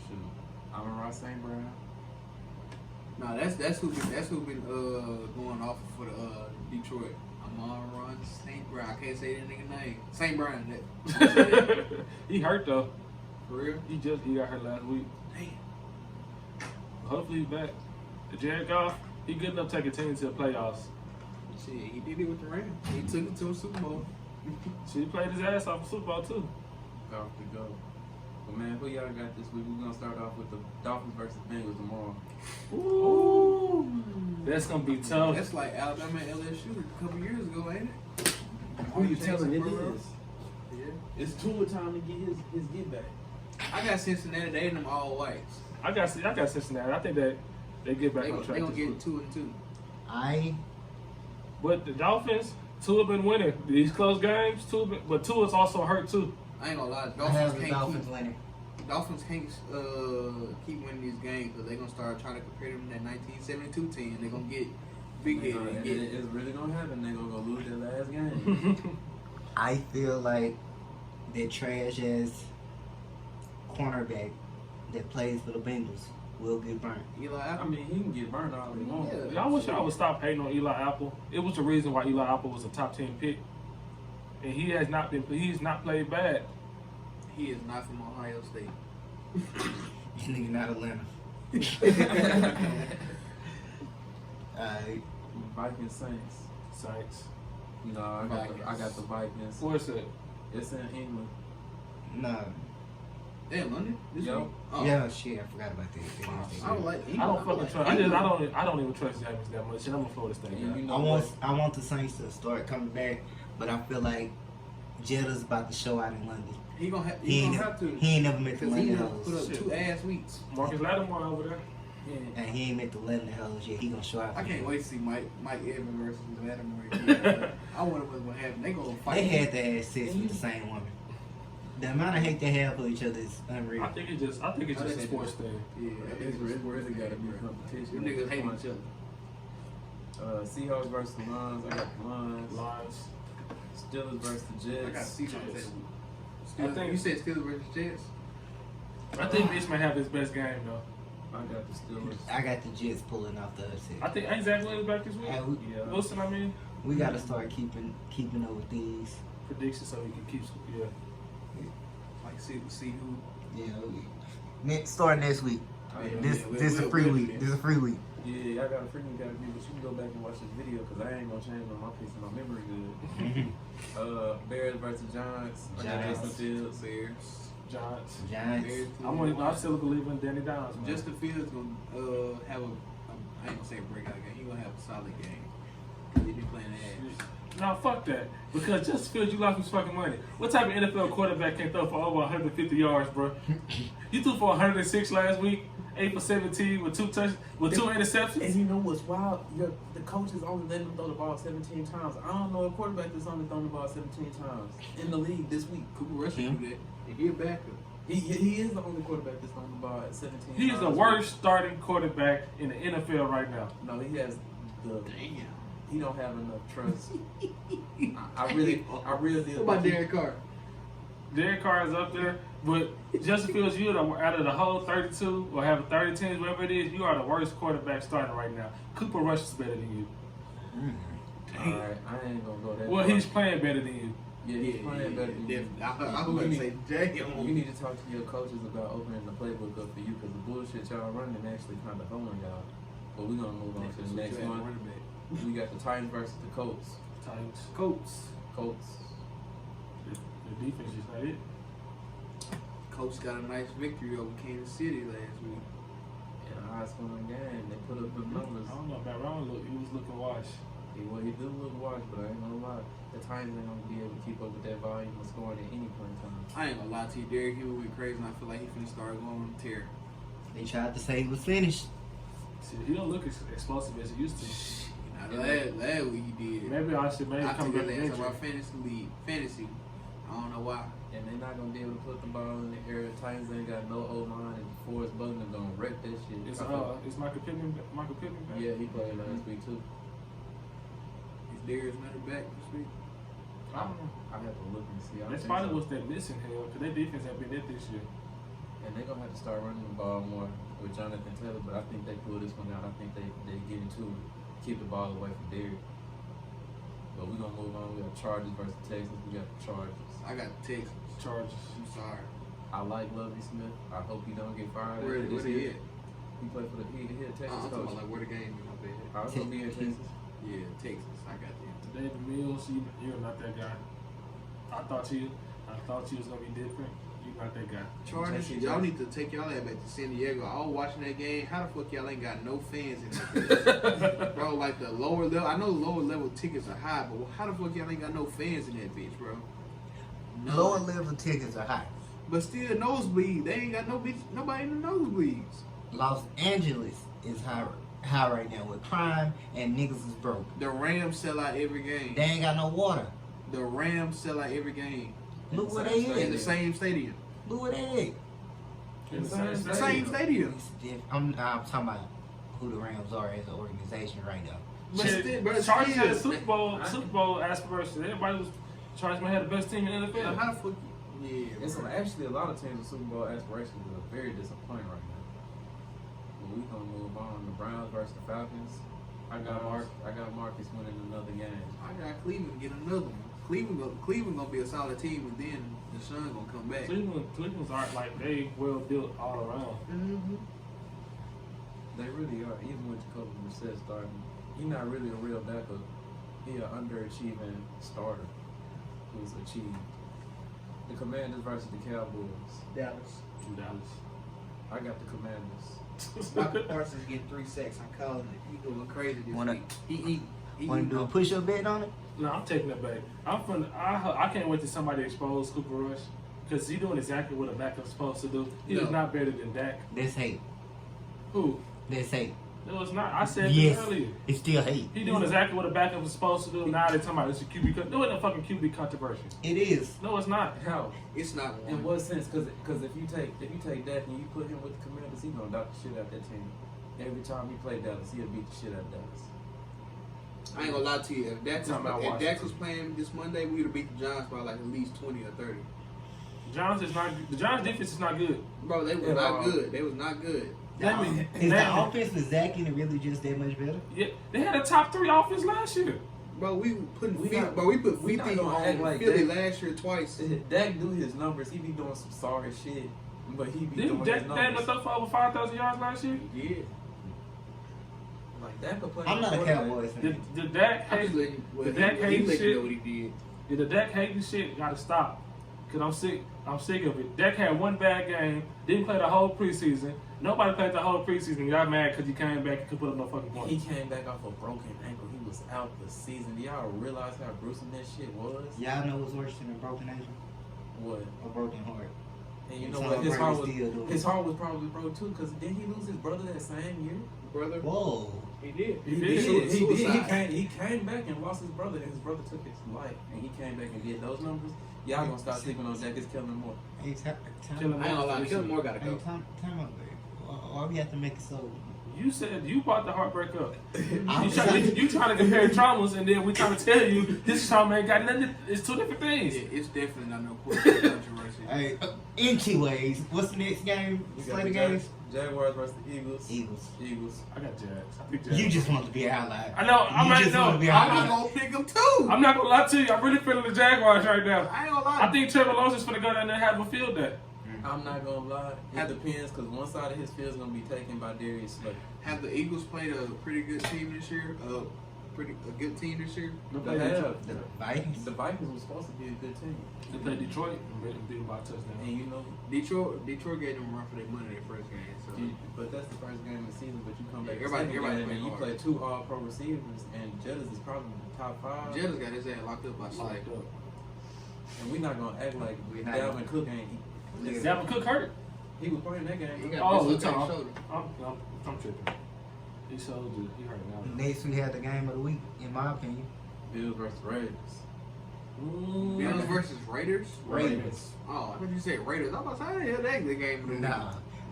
Shoot. Amon-Ra St. Brown. No, that's who been going off for the Detroit. Amon-Ra St. Brown. I can't say that nigga name. St. Brown. He hurt though. For real? He got hurt last week. Damn. Hopefully he's back. Jared Goff, he good enough to take a team to the playoffs. Shit, he did it with the Rams. He took it to a Super Bowl. So he played his ass off in Super Bowl too. Off we go. But man, who y'all got this week? We're gonna start off with the Dolphins versus Bengals tomorrow. Ooh, that's gonna be tough. That's like Alabama and LSU a couple years ago, ain't it? Who you telling it Burrow? is? Yeah. It's Tua time to get his get back. I got Cincinnati. They them all whites. I got Cincinnati. I think that they get back They on track. gonna this get week. 2-2. But the Dolphins, Tua been winning these close games. But Tua's also hurt too. I ain't gonna lie. I have the Dolphins winning. Dolphins can't keep winning these games because they're gonna start trying to compare them to that 1972 team. They're gonna get Big They head. gonna- Yeah. It's really gonna happen. They're gonna go lose their last game. I feel like that trash ass cornerback that plays for the Bengals will get burnt. Eli I Apple. mean, he can get burned all he wants. Yeah. Y'all wish y'all would stop hating on Eli Apple. It was the reason why Eli Apple was a top 10 pick, and he's not played bad. He is not from Ohio State. Nigga not Atlanta. Alright. Vikings Saints. Saints. You know, I got the Vikings. Where's it? It's in England. Nah. Damn, London? This Yo. week? Oh. Yeah, shit, I forgot about that. I don't like I don't fucking trust. I don't even trust James that much, and I'm a Florida State And guy. you know I want the Saints to start coming back, but I feel like Jetta's about to show out in London. He gonna have. He He ain't, gonna have to. he ain't never met the Because he London done put hoes. up Shit. 2 ass weeks. Marcus Lattimore over there. Yeah. And he ain't met the London hoes yet. He gonna show out. I for can't them. wait to see Mike Evans versus Lattimore. I wonder what's gonna happen. They gonna fight. They had to have sex with the same woman. The amount of hate they have for each other is unreal. I think it's just a sports thing. Yeah, It's really got to be competition. Them niggas hate each other. Seahawks versus the Lions. I got the Lions. Lions. Steelers versus the I got Jets. Seahawks. Jets. Steelers- I think- you said Steelers versus Jets. I think Mitch may have his best game though. I got the Steelers. I got the Jets pulling off the upset. I think ain't Zach Williams back this week. Yeah. Wilson, I mean, We gotta start keeping up with these. predictions so he can keep. Yeah. Like see who. Yeah. Starting next week. This is a free week. This is a free week. Yeah, I got a freaking got a view, but you can go back and watch this video because I ain't gonna change my piece of my memory good. Bears versus Giants. I got Giants. Justin Fields. Bears. Giants. Giants. Bears. I still believe in Danny Downs. Man. Justin Fields gonna have I ain't gonna say a breakout game. He gonna have a solid game. He been playing ass. No, fuck that. Because Justin Fields, you lost his fucking money. What type of NFL quarterback can throw for over 150 yards, bro? You threw for 106 last week, 8 for 17 with 2 interceptions. And you know what's wild? The coaches only let him throw the ball 17 times. I don't know a quarterback that's only thrown the ball 17 times in the league this week. Cooper Rush can do that. And he a backup. He is the only quarterback that's thrown the ball at 17 times. He's the worst starting quarterback in the NFL right now. No, he has the. Damn. He don't have enough trust. I really did. What about Derek Carr? Derek Carr is up there, but Justin Fields, you're out of the whole 32 or have 30 teams, whatever it is, you are the worst quarterback starting right now. Cooper Rush is better than you. Alright, I ain't gonna go that Well, far. he's playing better than you. Yeah, he's playing better than you. I was about to say, damn. You need to talk to your coaches about opening the playbook up for you because the bullshit y'all running actually kind of throwing y'all. But we're gonna move on to the next one. We got the Titans versus the Colts. Titans. Colts. The defense is not it. Colts got a nice victory over Kansas City last week. In a high scoring game, they put up the numbers. I don't know about Ron. He was looking washed. Well, he did look washed, but I ain't gonna lie. The Titans ain't gonna be able to keep up with that volume of scoring at any point in time. I ain't gonna lie to you, Derrick Henry went crazy, and I feel like he finna start going on a tear. They tried to say he was finished. See, he don't look as explosive as he used to. Last week he did. Maybe I should I come took back his and ass injury. about fantasy. I don't know why. And they're not gonna be able to put the ball in the air. The Titans ain't got no O-line, and Forrest Buckner gonna wreck that shit. Is Michael Pittman back? Yeah, he played last week too. Is Darius Leonard back this week? I don't know. I have to look and see. I That's think probably so. what's that missing here, because their defense have been it this year. And they're gonna have to start running the ball more with Jonathan Taylor, but I think they pull this one out. I think they get into it, keep the ball away from Derrick. But we're gonna move on. We got Chargers versus Texans. We got the Chargers. I got Texans. Chargers. I'm sorry. I like Lovie Smith. I hope he don't get fired. Where after this he year. at? He played for the he a Texas I'm talking coach. about like where the game is. My bad. I was gonna be in Texas. Yeah, Texas. I got them. David Mills, you're not that guy. I thought you was gonna be different. You're not that guy. Chargers, Jesse y'all Jackson. need to take y'all ass back to San Diego. I was watching that game. How the fuck y'all ain't got no fans in that bitch? Bro, like the lower level, I know the lower level tickets are high, but how the fuck y'all ain't got no fans in that bitch, bro? None. Lower level tickets are high. But still, nosebleed. They ain't got nobody in the nosebleeds. Los Angeles is high right now with crime and niggas is broke. The Rams sell out every game. They ain't got no water. The Rams sell out every game Look where they in the is. same stadium. Look where they In the same The stadium. same stadium. is. I'm talking about who the Rams are as an organization right now. But Shit, still, bro, Chargers had still. Super Bowl aspirations. Everybody was Chargers might have the best team in the NFL. How the fuck? Yeah. It's bro. actually a lot of teams with Super Bowl aspirations that are very disappointing right now. But we gonna move on. The Browns versus the Falcons. I got Marcus winning another game. I got Cleveland get another one. Cleveland gonna be a solid team, but then the Sun gonna come back. Cleveland's aren't like they well built all around. Mm-hmm. They really are. Even with Jacoby Brissett starting, he's not really a real backup. He an underachieving starter who's achieved. The Commanders versus the Cowboys. Dallas. I got the Commanders. Michael Parsons getting 3 sacks. I'm calling it. He going crazy this Wanna- week. He Want to do a push-up bet on it? No, I'm taking it back. I can't wait till somebody expose Cooper Rush because he's doing exactly what a backup's supposed to do. He is not better than Dak. That's hate. Who? That's hate. No, it's not. I said Yes, this earlier. it's still hate. He doing exactly what a backup is supposed to do. Now they're talking about it's a QB. No, it's a fucking QB controversy. It is. No, it's not. How? It's not In one. what sense? Because if you take Dak and you put him with the Commanders, he's gonna knock the shit out that team. Every time he play Dallas, he'll beat the shit out of Dallas. I ain't gonna lie to you. If Dak Talking about was Washington. playing this Monday, we would have beat the Giants by like at least 20 or 30. Giants is not. The Giants defense is not good. Bro, they was not good. They was not good. Let me. Is the offense with Zach in it really just that much better? Yeah, they had a top 3 offense last year. Bro, we put We feet, not- bro, we put we not feet gonna act on like Philly that. last year twice. Dak do his numbers. He be doing some sorry shit, but he be Didn't doing Dak his Dak numbers. throw for over 5,000 yards last year? Yeah. Like Dak could play. I'm not a quarterback. Cowboys fan. The Dak I'm hate, just letting the you, Dak he hating let you shit. know what he did. Yeah, the Dak hating shit gotta stop. Cause I'm sick of it. Dak had one bad game, didn't play the whole preseason. Nobody played the whole preseason. Got mad because he came back and could put up no fucking He points. came back off a broken ankle. He was out the season. Do y'all realize how gruesome that shit was? Y'all know what's worse than a broken ankle? What? A broken heart. And you know Tom what? His heart Brady still doing was it. probably broke too. Cause didn't he lose his brother that same year? Brother, Whoa. he did. He did. He did. Suicide. He came back and lost his brother, and his brother took his life. And he came back and did those numbers. Y'all gonna start sleeping on Dak. It's killing him more. Hey, time Kill him. I ain't gonna lie, Kellen Moore gotta Hey, go. time out, baby. Why we have to make it so? You said you brought the heartbreak up. I'm You trying to compare traumas, and then we trying to tell you this trauma ain't got nothing. It's 2 different things. It's definitely not no quarterback controversy. Hey, anyways, what's the next game? We Slate got of the games? Jaguars versus the Eagles. Eagles. I got Jags. I think Jags. You just want to be an outlier. I know. You just want to be an I'm not outlier. gonna pick him too. I'm not gonna lie to you. I'm really feeling the Jaguars right now. I ain't gonna lie. I think Trevor Lawrence is gonna go down there and have a field day. I'm not gonna lie. It depends because one side of his field is gonna be taken by Darius Slay. Have the Eagles played a pretty good team this year? A good team this year? They have. The Vikings. The Vikings was supposed to be a good team, They played Detroit and beat them by a touchdown. and you know, Detroit gave them a run for their money their first game. So but that's the first game of the season. But you come back, Everybody the second game play and you hard. play 2 All-Pro receivers, and Jettis is probably the top 5. Jettis got his ass locked up by Slay. Locked up. And we're not gonna act like We not Dalvin gonna- Cook ain't. Dalvin Cook hurt. He was playing that game. He got Oh, this it's on all. his shoulder. I'm tripping. He showed you. He hurt now. Next we had the game of the week, in my opinion. Bills versus Raiders. Bills versus Raiders? Ravens. Oh, I thought you said Raiders. I was about to say, hell, that the game of the week.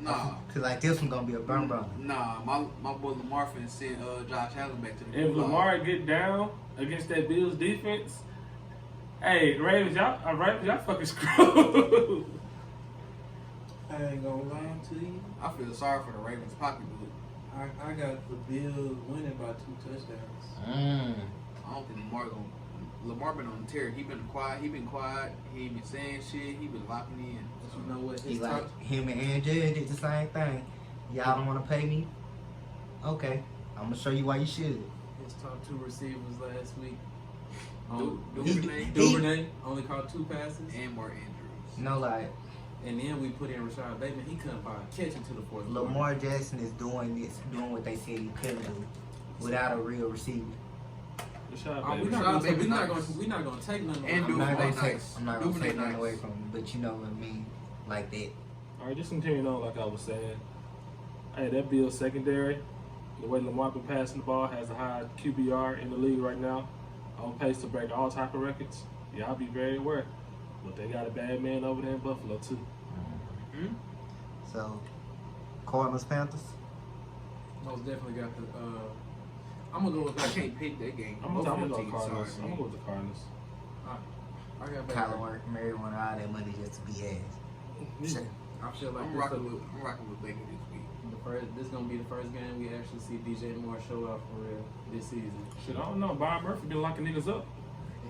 Nah. Cause like this one gonna be a burn. Nah, my boy Lamar finna send Josh Allen back to the If gulag. Lamar get down against that Bills defense, hey Ravens, y'all fucking screwed. I ain't gonna lie to you. I feel sorry for the Ravens pocketbook. I got the Bills winning by 2 touchdowns. I don't think Lamar been on the tear. He been quiet. He ain't been saying shit. He been locking in. But you know what? He His like top, him and Aaron Judge did the same thing. Y'all don't want to pay me? Okay, I'm gonna show you why you should. his top 2 receivers last week. Duvernay Duvernay only caught 2 passes. and more injuries. No lie, And then we put in Rashad Bateman. He couldn't find a catch into the 4th quarter. Lamar Jackson is doing what they said he couldn't do without a real receiver. Rashad We're Bateman. not Bateman gonna nice. we're not gonna take nothing. And away. I'm not Duvernay gonna take nice. I'm not gonna Duvernay take nothing nice. away from him, but you know what I mean, like that. All right, just continuing on like I was saying. Hey, that Bills secondary, the way Lamar been passing the ball, has a high QBR in the league right now, on pace to break all type of records. Y'all be very aware. But they got a bad man over there in Buffalo too. So, Cardinals Panthers. Most definitely got the. I'm gonna go with I that. can't pick that game. I'm Both gonna of go them teams Cardinals. sorry, I'm man. gonna go with the Cardinals. I got Kyler Murray wanted all that money just to be ass. I feel like I'm rocking with Baker this week. this gonna be the first game we actually see DJ Moore show out for real this season. Shit, I don't know. Byron Murphy been locking niggas up.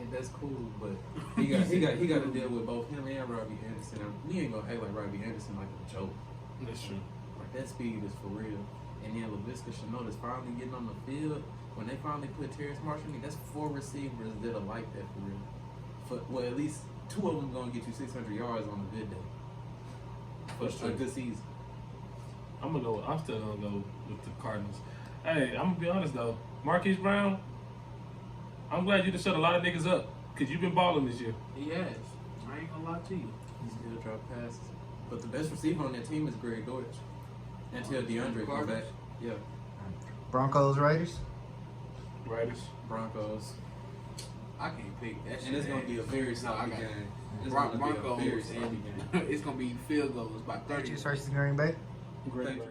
And that's cool, but he got to deal with both him and Robbie Anderson. And we ain't gonna act like Robbie Anderson like a joke. That's true. Like that speed is for real. And then LaVisca Chenault is finally getting on the field. When they finally put Terrence Marshall in, that's 4 receivers that are like that for real. Well, at least 2 of them gonna get you 600 yards on a good day. For That's a true. good season. I'm still gonna go with the Cardinals. Hey, I'm gonna be honest though. Marquise Brown, I'm glad you just shut a lot of niggas up because you've been balling this year. He has. I ain't gonna lie to you. He still drop passes. But the best receiver on that team is Greg Dortch. Until DeAndre comes back. Yeah. Broncos, Raiders. Raiders. Broncos. I can't pick that shit. And it's gonna be a very No, I sloppy got game. It's gonna be a Broncos. very sloppy game. It's gonna be field goals by 30. Patriots versus Green Bay. Great. Thank you.